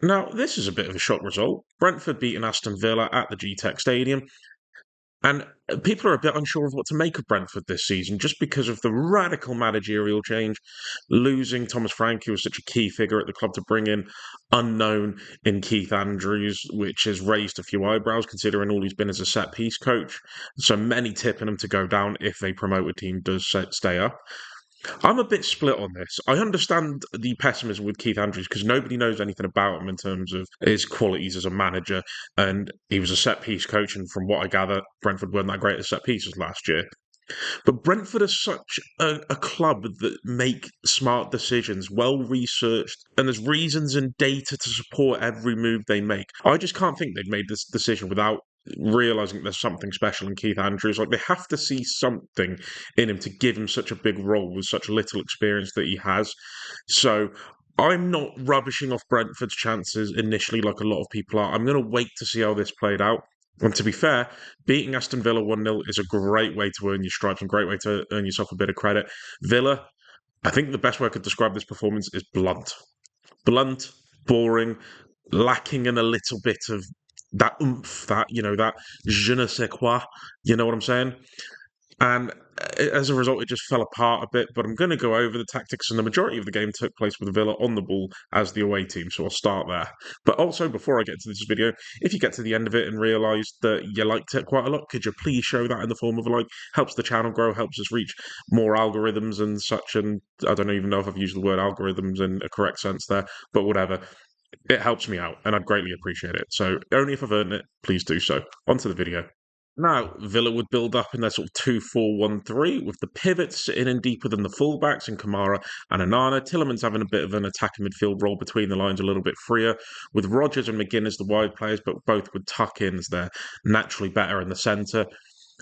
Now, this is a bit of a shock result. Brentford beating Aston Villa at the G-Tech Stadium, and people are a bit unsure of what to make of Brentford this season just because of the radical managerial change. Losing Thomas Frank, who was such a key figure at the club, to bring in unknown in Keith Andrews, which has raised a few eyebrows considering all he's been as a set-piece coach. So many tipping him to go down if a promoted team does stay up. I'm a bit split on this. I understand the pessimism with Keith Andrews because nobody knows anything about him in terms of his qualities as a manager, and he was a set piece coach. And from what I gather, Brentford weren't that great at set pieces last year. But Brentford are such a club that make smart decisions, well researched, and there's reasons and data to support every move they make. I just can't think they've made this decision without realizing there's something special in Keith Andrews. Like, they have to see something in him to give him such a big role with such little experience that he has. So I'm not rubbishing off Brentford's chances initially like a lot of people are. I'm going to wait to see how this played out. And to be fair, beating Aston Villa 1-0 is a great way to earn your stripes and a great way to earn yourself a bit of credit. Villa, I think the best way I could describe this performance is blunt. Blunt, boring, lacking in a little bit of that oomph, that je ne sais quoi. You know what I'm saying? And as a result, it just fell apart a bit. But I'm going to go over the tactics, and the majority of the game took place with Villa on the ball as the away team, so I'll start there. But also, before I get to this video, if you get to the end of it and realise that you liked it quite a lot, could you please show that in the form of a like? Helps the channel grow, helps us reach more algorithms and such. And I don't even know if I've used the word algorithms in a correct sense there, but whatever. It helps me out, and I'd greatly appreciate it. So only if I've earned it, please do so. On to the video. Now, Villa would build up in their sort of 2-4-1-3 with the pivots sitting in deeper than the fullbacks in Kamara and Anana. Tillemans having a bit of an attacking midfield role between the lines, a little bit freer, with Rodgers and McGinn as the wide players, but both would tuck in as they're naturally better in the centre.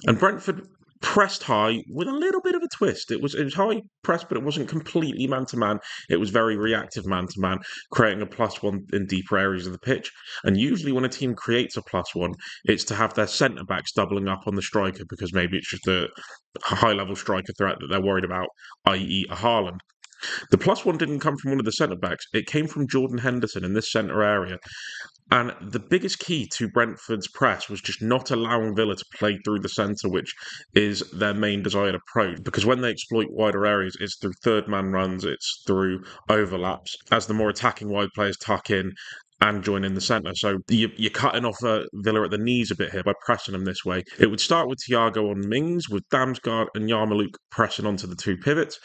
And Brentford pressed high with a little bit of a twist. It was high press, but it wasn't completely man to man. It was very reactive man to man, creating a +1 in deeper areas of the pitch. And usually, when a team creates a +1, it's to have their centre backs doubling up on the striker because maybe it's just a high level striker threat that they're worried about, i.e., a Haaland. The +1 didn't come from one of the centre backs; it came from Jordan Henderson in this centre area. And the biggest key to Brentford's press was just not allowing Villa to play through the centre, which is their main desired approach. Because when they exploit wider areas, it's through third man runs, it's through overlaps, as the more attacking wide players tuck in and join in the centre. So you're cutting off Villa at the knees a bit here by pressing them this way. It would start with Thiago on Mings, with Damsgaard and Yarmouk pressing onto the two pivots.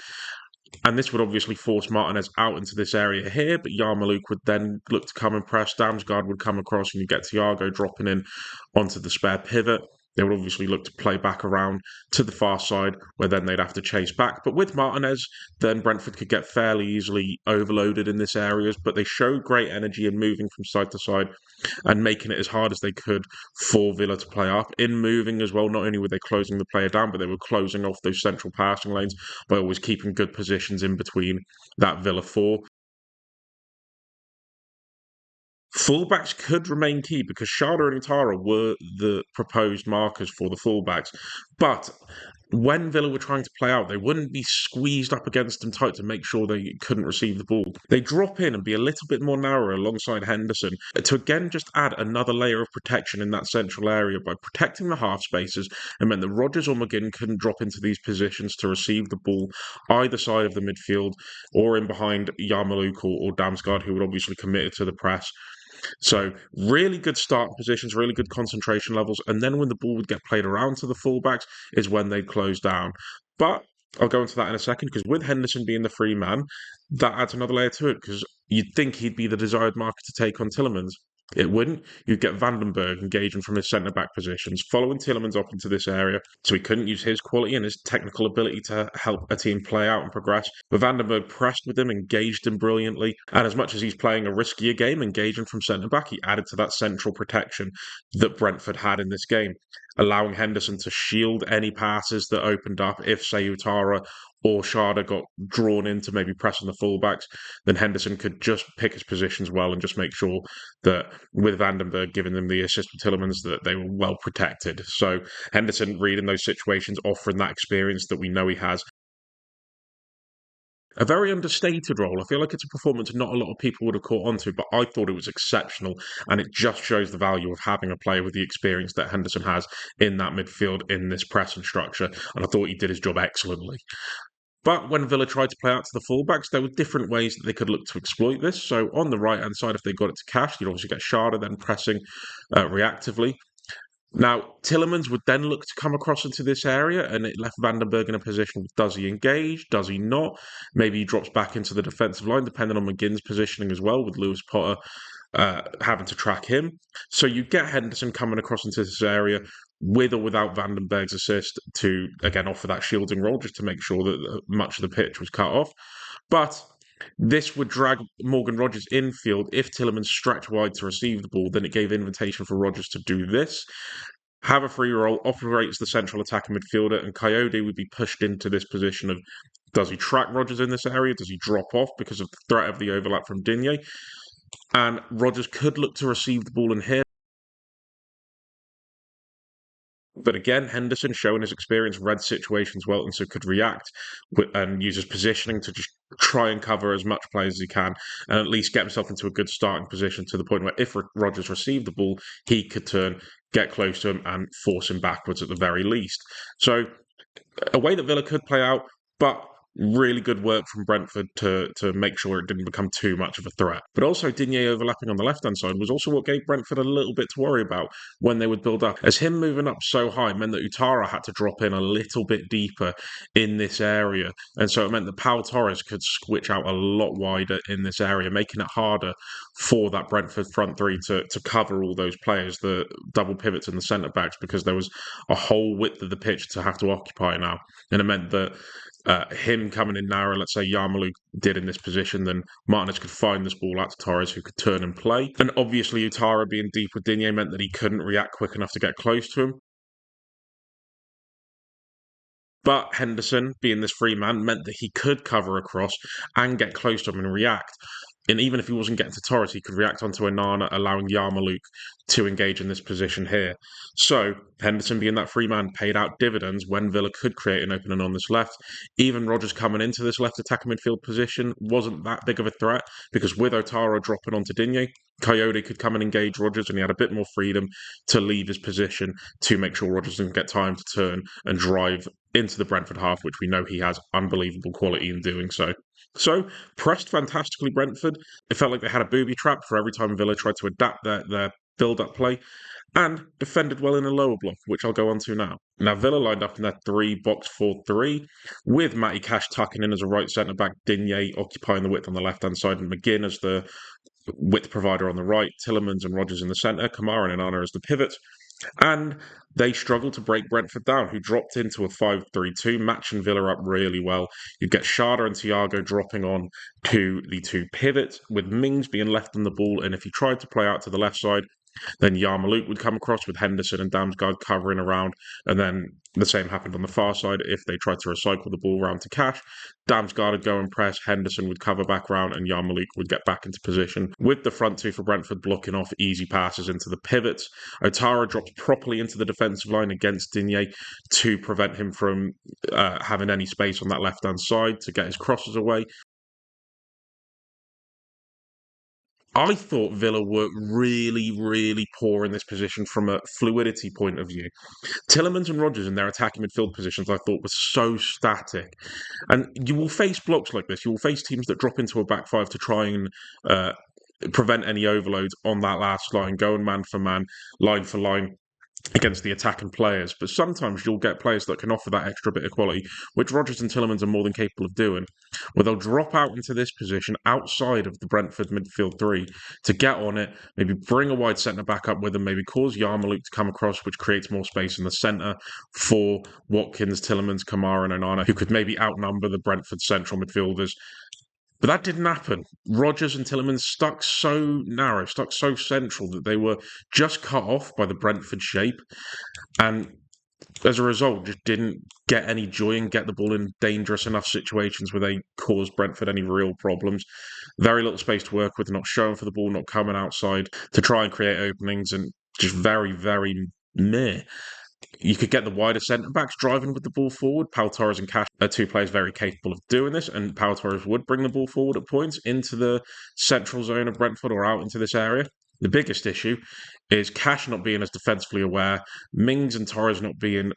And this would obviously force Martinez out into this area here, but Yarmouk would then look to come and press. Damsgaard would come across, and you get Thiago dropping in onto the spare pivot. They would obviously look to play back around to the far side, where then they'd have to chase back. But with Martinez, then Brentford could get fairly easily overloaded in this areas. But they showed great energy in moving from side to side and making it as hard as they could for Villa to play up. In moving as well, not only were they closing the player down, but they were closing off those central passing lanes by always keeping good positions in between that Villa four. Fullbacks could remain key because Shada and Tara were the proposed markers for the fullbacks. But when Villa were trying to play out, they wouldn't be squeezed up against them tight to make sure they couldn't receive the ball. They drop in and be a little bit more narrow alongside Henderson to again just add another layer of protection in that central area by protecting the half spaces, and meant that Rodgers or McGinn couldn't drop into these positions to receive the ball either side of the midfield or in behind Yarmouk or Damsgaard, who would obviously committed to the press. So really good start positions, really good concentration levels, and then when the ball would get played around to the fullbacks is when they'd close down. But I'll go into that in a second because with Henderson being the free man, that adds another layer to it because you'd think he'd be the desired marker to take on Tillemans. It wouldn't. You'd get Vandenberg engaging from his centre back positions, following Tillemans up into this area, so he couldn't use his quality and his technical ability to help a team play out and progress. But Vandenberg pressed with him, engaged him brilliantly, and as much as he's playing a riskier game, engaging from centre back, he added to that central protection that Brentford had in this game, allowing Henderson to shield any passes that opened up if, say, Utara or Shada got drawn into maybe pressing the fullbacks, then Henderson could just pick his positions well and just make sure that with Vandenberg giving them the assist with Tillemans that they were well protected. So Henderson reading those situations, offering that experience that we know he has, a very understated role. I feel like it's a performance not a lot of people would have caught onto, but I thought it was exceptional, and it just shows the value of having a player with the experience that Henderson has in that midfield in this pressing structure, and I thought he did his job excellently. But when Villa tried to play out to the fullbacks, there were different ways that they could look to exploit this. So on the right-hand side, if they got it to Cash, you'd obviously get Schade then pressing reactively. Now, Tillemans would then look to come across into this area, and it left Vandenberg in a position of does he engage, does he not? Maybe he drops back into the defensive line, depending on McGinn's positioning as well, with Lewis Potter having to track him. So you get Henderson coming across into this area with or without Vandenberg's assist to, again, offer that shielding role just to make sure that much of the pitch was cut off. But this would drag Morgan Rogers infield. If Tillemans stretched wide to receive the ball, then it gave invitation for Rogers to do this. Have a free roll, operate as the central attacking midfielder, and Coyote would be pushed into this position of does he track Rogers in this area? Does he drop off because of the threat of the overlap from Digne? And Rogers could look to receive the ball in here. But again, Henderson, showing his experience, read situations well, and so could react and use his positioning to just try and cover as much play as he can, and at least get himself into a good starting position to the point where if Rogers received the ball, he could turn, get close to him, and force him backwards at the very least. So a way that Villa could play out, but really good work from Brentford to make sure it didn't become too much of a threat. But also Digne overlapping on the left-hand side was also what gave Brentford a little bit to worry about when they would build up. As him moving up so high meant that Utara had to drop in a little bit deeper in this area. And so it meant that Pau Torres could switch out a lot wider in this area, making it harder for that Brentford front three to cover all those players, the double pivots and the centre-backs, because there was a whole width of the pitch to have to occupy now. And it meant that him coming in narrow, let's say Yarmouk did in this position, then Martinez could find this ball out to Torres, who could turn and play. And obviously Utara being deep with Digne meant that he couldn't react quick enough to get close to him. But Henderson, being this free man, meant that he could cover across and get close to him and react. And even if he wasn't getting to Torres, he could react onto Onana, allowing Yarmouk to engage in this position here. So Henderson, being that free man, paid out dividends when Villa could create an opening on this left. Even Rogers coming into this left attacking midfield position wasn't that big of a threat, because with Otaro dropping onto Digne, Coyote could come and engage Rogers, and he had a bit more freedom to leave his position to make sure Rogers didn't get time to turn and drive into the Brentford half, which we know he has unbelievable quality in doing so. So, pressed fantastically Brentford. It felt like they had a booby trap for every time Villa tried to adapt their build-up play, and defended well in a lower block, which I'll go on to now. Now, Villa lined up in their 3-box-4-3, with Matty Cash tucking in as a right centre-back, Digne occupying the width on the left-hand side, and McGinn as the width provider on the right, Tillemans and Rogers in the centre, Kamara and Onana as the pivot. And they struggled to break Brentford down, who dropped into a 5-3-2, matching Villa up really well. You'd get Schade and Thiago dropping on to the two pivots, with Mings being left on the ball. And if he tried to play out to the left side, then Yarmouk would come across with Henderson and Damsgaard covering around. And then the same happened on the far side. If they tried to recycle the ball round to Cash, Damsgaard would go and press, Henderson would cover back round, and Yarmouk would get back into position, with the front two for Brentford blocking off easy passes into the pivots. Otara drops properly into the defensive line against Digne to prevent him from having any space on that left-hand side to get his crosses away. I thought Villa were really, really poor in this position from a fluidity point of view. Tillemans and Rogers in their attacking midfield positions, I thought, were so static. And you will face blocks like this. You will face teams that drop into a back five to try and prevent any overloads on that last line, going man for man, line for line against the attacking players. But sometimes you'll get players that can offer that extra bit of quality, which Rogers and Tillemans are more than capable of doing, where they'll drop out into this position outside of the Brentford midfield three to get on it, maybe bring a wide centre back up with them, maybe cause Yarmouk to come across, which creates more space in the centre for Watkins, Tillemans, Kamara and Onana, who could maybe outnumber the Brentford central midfielders. But that didn't happen. Rogers and Tillemans stuck so narrow, stuck so central that they were just cut off by the Brentford shape. And as a result, just didn't get any joy and get the ball in dangerous enough situations where they caused Brentford any real problems. Very little space to work with, not showing for the ball, not coming outside to try and create openings, and just very, very meh. You could get the wider centre backs driving with the ball forward. Pau Torres and Cash are two players very capable of doing this, and Pau Torres would bring the ball forward at points into the central zone of Brentford or out into this area. The biggest issue is Cash not being as defensively aware, Mings and Torres not being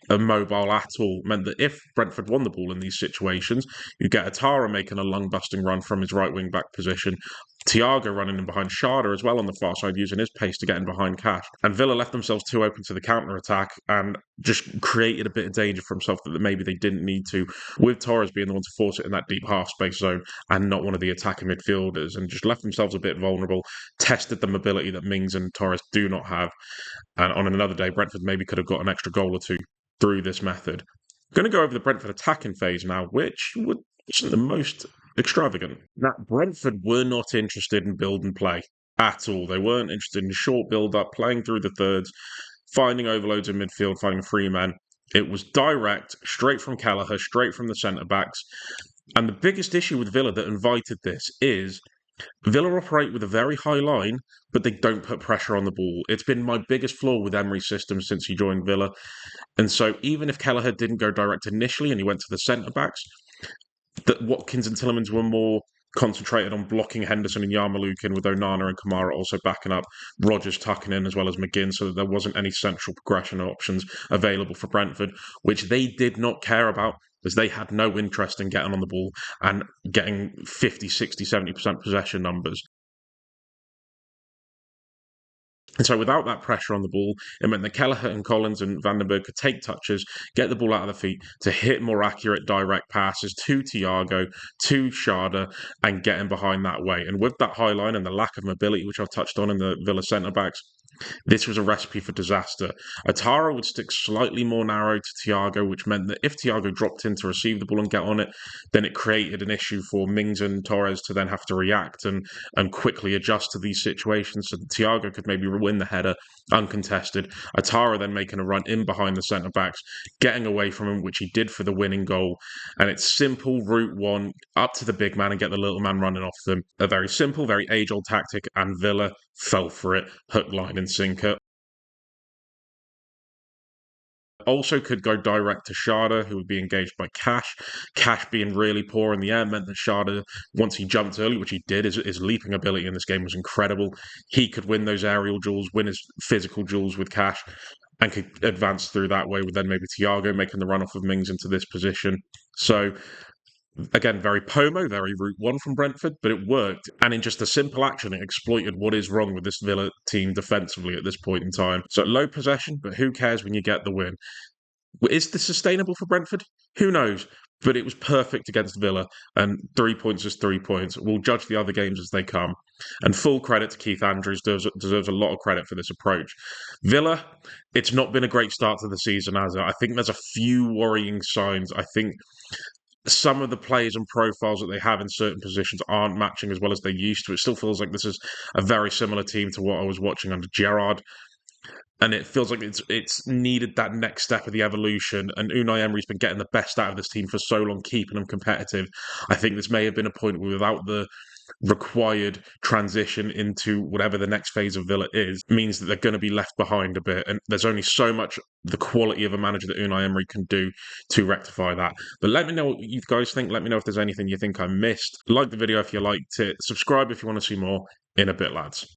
immobile at all, meant that if Brentford won the ball in these situations, you get Atara making a lung-busting run from his right wing-back position, Thiago running in behind Sharda as well on the far side, using his pace to get in behind Cash. And Villa left themselves too open to the counter-attack and just created a bit of danger for himself that maybe they didn't need to, with Torres being the one to force it in that deep half-space zone and not one of the attacking midfielders, and just left themselves a bit vulnerable, tested the mobility that Mings and Torres do not have. And on another day, Brentford maybe could have got an extra goal or two through this method. I'm going to go over the Brentford attacking phase now, which wasn't the most extravagant. Now, Brentford were not interested in build and play at all. They weren't interested in short build-up, playing through the thirds, finding overloads in midfield, finding free men. It was direct, straight from Kelleher, straight from the centre-backs. And the biggest issue with Villa that invited this is Villa operate with a very high line, but they don't put pressure on the ball. It's been my biggest flaw with Emery's system since he joined Villa. And so even if Kelleher didn't go direct initially and he went to the centre-backs, that Watkins and Tielemans were more concentrated on blocking Henderson and Yarmolenko with Onana and Kamara also backing up, Rodgers tucking in as well as McGinn, so that there wasn't any central progression options available for Brentford, which they did not care about as they had no interest in getting on the ball and getting 50, 60, 70% possession numbers. And so without that pressure on the ball, it meant that Kelleher and Collins and Vandenberg could take touches, get the ball out of the feet to hit more accurate direct passes to Thiago, to Sharda, and get him behind that way. And with that high line and the lack of mobility, which I've touched on in the Villa centre-backs, this was a recipe for disaster. Atara would stick slightly more narrow to Thiago, which meant that if Thiago dropped in to receive the ball and get on it, then it created an issue for Mings and Torres to then have to react and quickly adjust to these situations. So Thiago could maybe win the header uncontested. Atara then making a run in behind the centre backs, getting away from him, which he did for the winning goal. And it's simple route one up to the big man and get the little man running off them. A very simple, very age-old tactic, and Villa fell for it, hook, line, and sinker. Also could go direct to Sharda, who would be engaged by Cash. Cash being really poor in the air meant that Sharda, once he jumped early, which he did, his leaping ability in this game was incredible. He could win those aerial duels, win his physical duels with Cash, and could advance through that way with then maybe Thiago making the run off of Mings into this position. So again, very Pomo, very route one from Brentford, but it worked. And in just a simple action, it exploited what is wrong with this Villa team defensively at this point in time. So low possession, but who cares when you get the win? Is this sustainable for Brentford? Who knows? But it was perfect against Villa, and 3 points is 3 points. We'll judge the other games as they come. And full credit to Keith Andrews, deserves a lot of credit for this approach. Villa, it's not been a great start to the season, has it? I think there's a few worrying signs. I think some of the players and profiles that they have in certain positions aren't matching as well as they used to. It still feels like this is a very similar team to what I was watching under Gerrard. And it feels like it's needed that next step of the evolution. And Unai Emery's been getting the best out of this team for so long, keeping them competitive. I think this may have been a point where without the required transition into whatever the next phase of Villa is, means that they're going to be left behind a bit. And there's only so much the quality of a manager that Unai Emery can do to rectify that. But let me know what you guys think. Let me know if there's anything you think I missed. Like the video if you liked it. Subscribe if you want to see more. In a bit, lads.